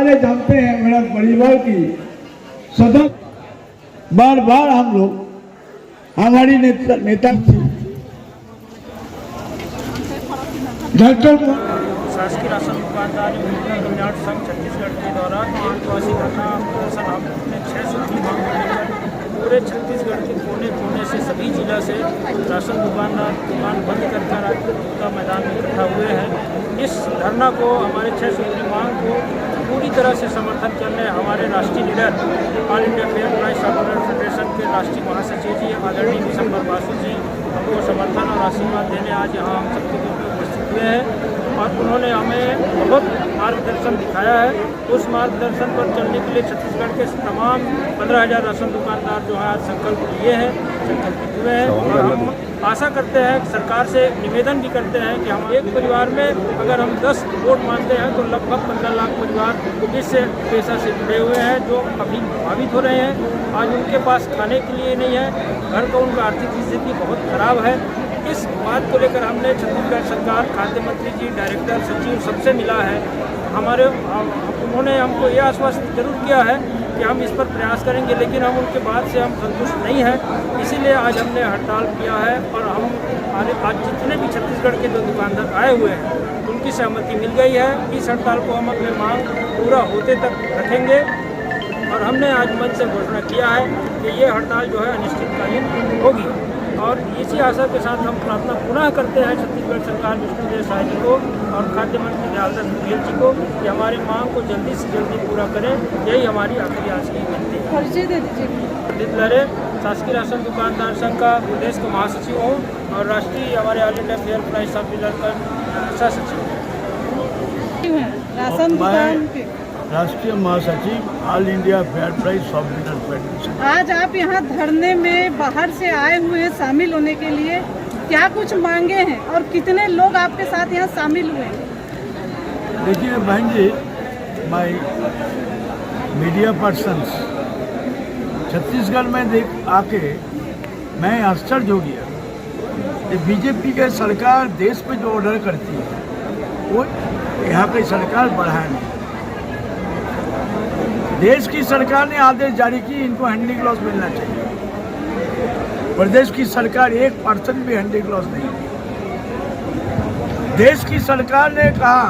वाले जानते हैं, मेरा परिवार की सदस्य बार बार हम लोग हमारी नेता थी शासकीय राशन दुकानदार एवं कल्याण संघ छत्तीसगढ़ के द्वारा एक दिवसीय धरना प्रदर्शन अपने 6 सूत्री मांग को लेकर पूरे छत्तीसगढ़ के कोने कोने से सभी जिला से राशन दुकानदार दुकान बंद करके राजपथ मैदान में इकट्ठा हुए हैं। इस धरना को हमारे 6 सूत्री मांग को पूरी तरह से समर्थन करने हमारे राष्ट्रीय leader all India fair price supplier federation के राष्ट्रीय महासचिव जी आदरणीय विशंबर बासु जी हमको समर्थन और आशीर्वाद देने आज यहाँ हम सबके बीच में उपस्थित हुए हैं और उन्होंने हमें बहुत मार्गदर्शन दिखाया है। उस मार्गदर्शन पर चलने के लिए छत्तीसगढ़ के तमाम 15,000 राशन दुकानदार जो है आज संकल्प लिए हैं, संकल्पित हुए हैं और हम आशा करते हैं कि सरकार से निवेदन भी करते हैं कि हम एक परिवार में अगर हम 10 वोट मानते हैं तो लगभग 15 लाख परिवार इस पेशा से जुड़े हुए हैं जो अभी प्रभावित हो रहे हैं। आज उनके पास खाने के लिए नहीं है, घर का उनका आर्थिक स्थिति बहुत खराब है। इस बात को लेकर हमने छत्तीसगढ़ सरकार खाद्य मंत्री जी, डायरेक्टर, सचिव सबसे मिला है। उन्होंने हमको ये आश्वासन जरूर किया है कि हम इस पर प्रयास करेंगे, लेकिन हम उनके बात से हम संतुष्ट नहीं हैं। इसीलिए आज हमने हड़ताल किया है और हम आज जितने भी छत्तीसगढ़ के जो दुकानदार आए हुए हैं उनकी सहमति मिल गई है। इस हड़ताल को हम अपने मांग पूरा होते तक रखेंगे और हमने आज मंच से घोषणा किया है कि ये हड़ताल जो है अनिश्चितकालीन होगी और इसी आशा के साथ हम प्रार्थना पुनः करते हैं छत्तीसगढ़ सरकार विष्णुदेव साय जी को और खाद्य मंत्री दयालदास बघेल जी को कि हमारी मांग को जल्दी से जल्दी पूरा करें। यही हमारी आखिरी आज की विनती है। परिचय दे दीजिए। पंडित लहरे शासकीय राशन दुकानदार संघ का प्रदेश का महासचिव हूँ और राष्ट्रीय हमारे all India fair price supplier का सह सचिव हूँ। राशन दुकान के राष्ट्रीय महासचिव all India fair price supplier federation. आज आप यहाँ धरने में बाहर से आए हुए हैं शामिल होने के लिए, क्या कुछ मांगे हैं और कितने लोग आपके साथ यहाँ शामिल हुए हैं? देखिए बहन जी, माय मीडिया पर्सन्स, छत्तीसगढ़ में देख आके मैं आश्चर्य हो गया कि बीजेपी के सरकार देश पे जो ऑर्डर करती है वो यहाँ की सरकार बढ़ाए नहीं। देश की सरकार ने आदेश जारी की इनको हैंडिंग ग्लव्स मिलना चाहिए। प्रदेश की सरकार 1% भी हैंडिंग ग्लव्स नहीं दी। देश की सरकार ने कहा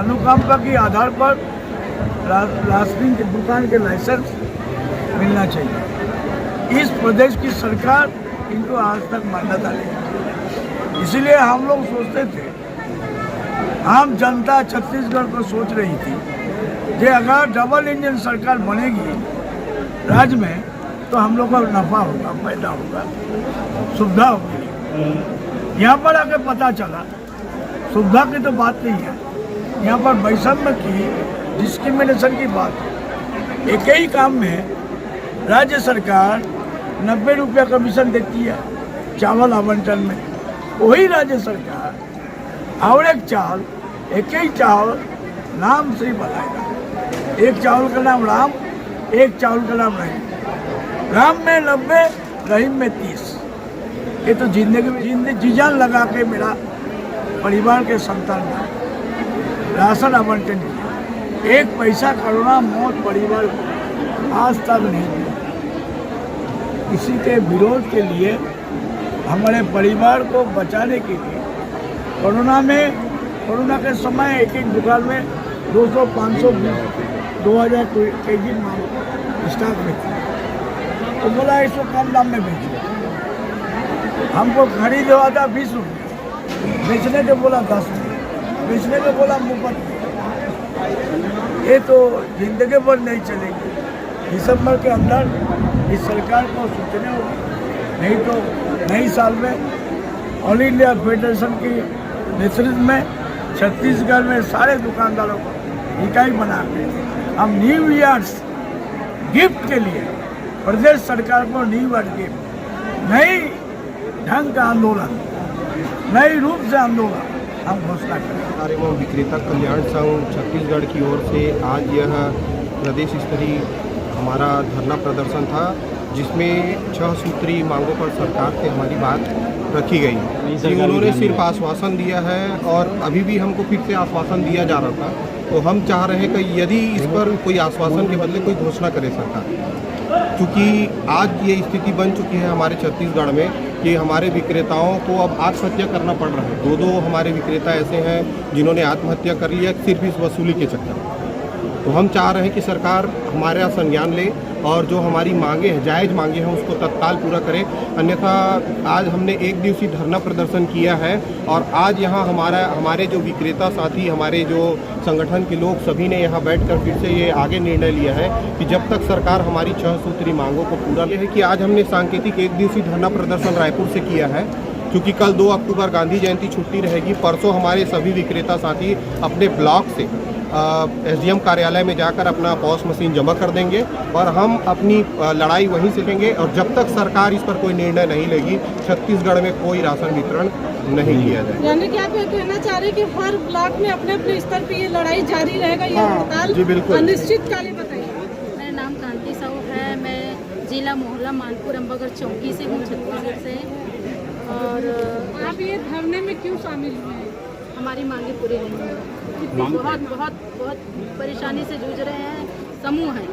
अनुकंपा के आधार पर राशन की दुकान के लाइसेंस मिलना चाहिए। इस प्रदेश की सरकार इनको आज तक मान्यता नहीं। इसीलिए हम लोग सोचते थे, आम जनता छत्तीसगढ़ को सोच रही थी कि अगर डबल इंजन सरकार बनेगी राज्य में तो हम लोग का नफा होगा, फायदा होगा, सुविधा होगी। यहाँ पर आके पता चला सुविधा की तो बात नहीं है, यहाँ पर वैषम्य की, डिस्क्रिमिनेशन की बात है। एक ही काम में राज्य सरकार 90 रुपया कमीशन देती है चावल आवंटन में, वही राज्य सरकार और एक ही चावल नाम से ही बताएगा। एक चावल का नाम राम, एक चावल का नाम रहीम। राम में 90, रहीम में 30। ये तो जिंदगी जी जान लगा के मेरा परिवार के संतान ने राशन आवंटन किया। एक पैसा करोना मौत परिवार को आज तक नहीं दिया। इसी के विरोध के लिए हमारे परिवार को बचाने के लिए कोरोना के समय एक दुकान में 200, 500, 2000 केजी स्टॉक में थी, तो बोला इसको कम दाम में बेचो। हमको खरीद हुआ था 20 रुपये, बेचने के बोला 10 रुपये, बेचने के बोला मुफ्त। ये तो जिंदगी भर नहीं चलेगी। दिसंबर के अंदर इस सरकार को सूचना होगी, नहीं तो नई साल में ऑल इंडिया फेडरेशन की नेतृत्व में छत्तीसगढ़ में सारे दुकानदारों को इकाई बना के हम न्यू ईयर्स गिफ्ट के लिए प्रदेश सरकार को न्यू ईयर गिफ्ट, नई ढंग का आंदोलन, नई रूप से आंदोलन हम घोषणा करें। एवं विक्रेता कल्याण संघ छत्तीसगढ़ की ओर से आज यह प्रदेश स्तरीय हमारा धरना प्रदर्शन था, जिसमें 6 सूत्री मांगों पर सरकार से हमारी बात रखी गई। उन्होंने सिर्फ आश्वासन दिया है और अभी भी हमको फिर से आश्वासन दिया जा रहा था तो हम चाह रहे हैं कि यदि इस पर कोई आश्वासन के बदले कोई घोषणा करे सरकार, क्योंकि आज ये स्थिति बन चुकी है हमारे छत्तीसगढ़ में कि हमारे विक्रेताओं को अब आत्महत्या करना पड़ रहा है। दो हमारे विक्रेता ऐसे हैं जिन्होंने आत्महत्या कर लिया सिर्फ इस वसूली के चक्कर में। तो हम चाह रहे हैं कि सरकार हमारा संज्ञान ले और जो हमारी मांगे हैं, जायज़ मांगे हैं, उसको तत्काल पूरा करे। अन्यथा आज हमने एक दिवसीय धरना प्रदर्शन किया है और आज यहाँ हमारे जो विक्रेता साथी, हमारे जो संगठन के लोग सभी ने यहाँ बैठकर फिर से ये आगे निर्णय लिया है कि जब तक सरकार हमारी 6 सूत्री मांगों को पूरा ले है कि आज हमने सांकेतिक एक दिवसीय धरना प्रदर्शन रायपुर से किया है, क्योंकि कल 2 अक्टूबर गांधी जयंती छुट्टी रहेगी। परसों हमारे सभी विक्रेता साथी अपने ब्लॉक से एसडीएम कार्यालय में जाकर अपना पॉस मशीन जमा कर देंगे और हम अपनी लड़ाई वहीं से लेंगे। और जब तक सरकार इस पर कोई निर्णय नहीं लेगी, छत्तीसगढ़ में कोई राशन वितरण नहीं किया जाएगा। यानी कि आप ये कहना चाह रहे हैं कि हर ब्लॉक में अपने अपने स्तर पे ये लड़ाई जारी रहेगा, ये हड़ताल जी बिल्कुल अनिश्चितकालीन? बताइए। मेरा नाम कांति साहू है, मैं जिला मोहल्ला मानपुर अम्बागढ़ चौकी से हूँ, छत्तीसगढ़ से। और आप ये धरने में क्यों शामिल हुए हैं? हमारी मांगे पूरी नहीं हुई, बहुत बहुत बहुत परेशानी से जूझ रहे हैं। समूह है,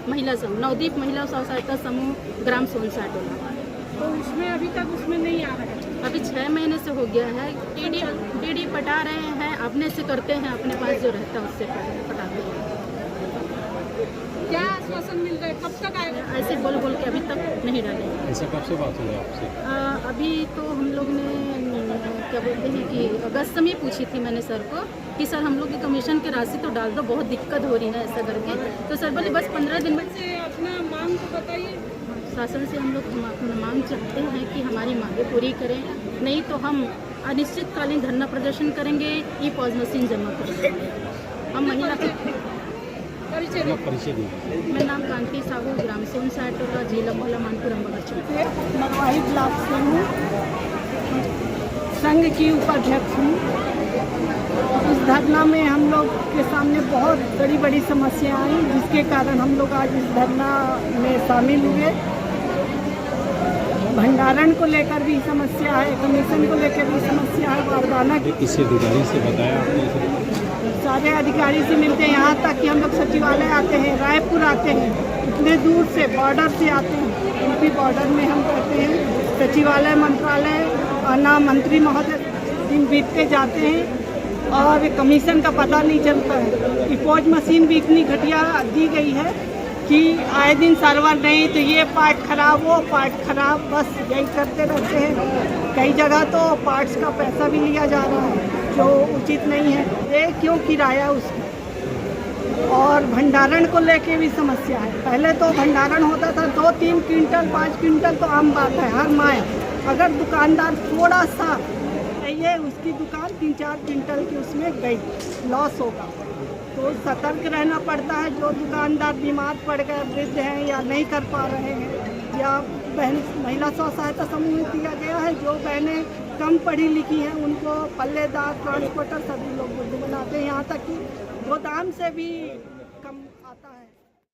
महिला समूह नवदीप महिला स्व सहायता समूह ग्राम सोनसाटोला। तो उसमें अभी तक उसमें नहीं आ रहा है? अभी 6 महीने से हो गया है। टीडी पटा रहे हैं, अपने से करते हैं, अपने पास जो रहता है उससे पटाते हैं। क्या आश्वासन मिल रहा है, कब तक आएगा? ऐसे बोल के अभी तक नहीं डाले। ऐसा कब से बात हुई आपसे? अभी तो हम लोग ने क्या बोलते हैं कि अगस्त में पूछी थी मैंने सर को कि सर हम लोग की कमीशन की राशि तो डाल दो, बहुत दिक्कत हो रही है ऐसा करके। तो सर बोले बस 15 दिन में से अपना मांग तो बताइए। शासन से हम लोग अपना मांग चाहते हैं कि हमारी मांगे पूरी करें, नहीं तो हम अनिश्चितकालीन धरना प्रदर्शन करेंगे, ई पॉज मशीन जमा करेंगे। हम महिला परिचय दीजिए। मेरा नाम कांति साहू, ग्राम सोनसाटोला, जिला मोहल्ला मानपुर अम्बागढ़ चौकी। मरवाही ब्लॉक से हूँ, संघ की उपाध्यक्ष हूँ। इस धरना में हम लोग के सामने बहुत बड़ी समस्या आई, जिसके कारण हम लोग आज इस धरना में शामिल हुए। भंडारण को लेकर भी समस्या है, कमीशन को लेकर भी समस्या है, बारदाना की। किसी अधिकारी से बताया आपने? सारे अधिकारी से मिलते हैं, यहाँ तक कि हम लोग सचिवालय आते हैं, रायपुर आते हैं, इतने दूर से बॉर्डर से आते हैं। यूपी बॉर्डर में हम करते हैं, सचिवालय मंत्रालय ना मंत्री महोदय दिन बीतते जाते हैं और कमीशन का पता नहीं चलता है। इपोज मशीन भी इतनी घटिया दी गई है कि आए दिन सर्वर नहीं, तो ये पार्ट खराब, वो पार्ट खराब, बस यही करते रहते हैं। कई जगह तो पार्ट्स का पैसा भी लिया जा रहा है जो उचित नहीं है। ये क्यों किराया उसका? और भंडारण को लेके भी समस्या है। पहले तो भंडारण होता था 2-3 क्विंटल 5 क्विंटल तो आम बात है हर माह। अगर दुकानदार थोड़ा सा ये उसकी दुकान 3-4 क्विंटल की उसमें गई, लॉस होगा। तो सतर्क रहना पड़ता है। जो दुकानदार बीमार पड़ गए, वृद्ध हैं या नहीं कर पा रहे हैं, या बहन महिला स्व सहायता समूह दिया गया है, जो बहनें कम पढ़ी लिखी हैं उनको पल्लेदार, ट्रांसपोर्टर सभी लोग बुद्ध बनाते हैं। यहाँ तक कि गोदाम से भी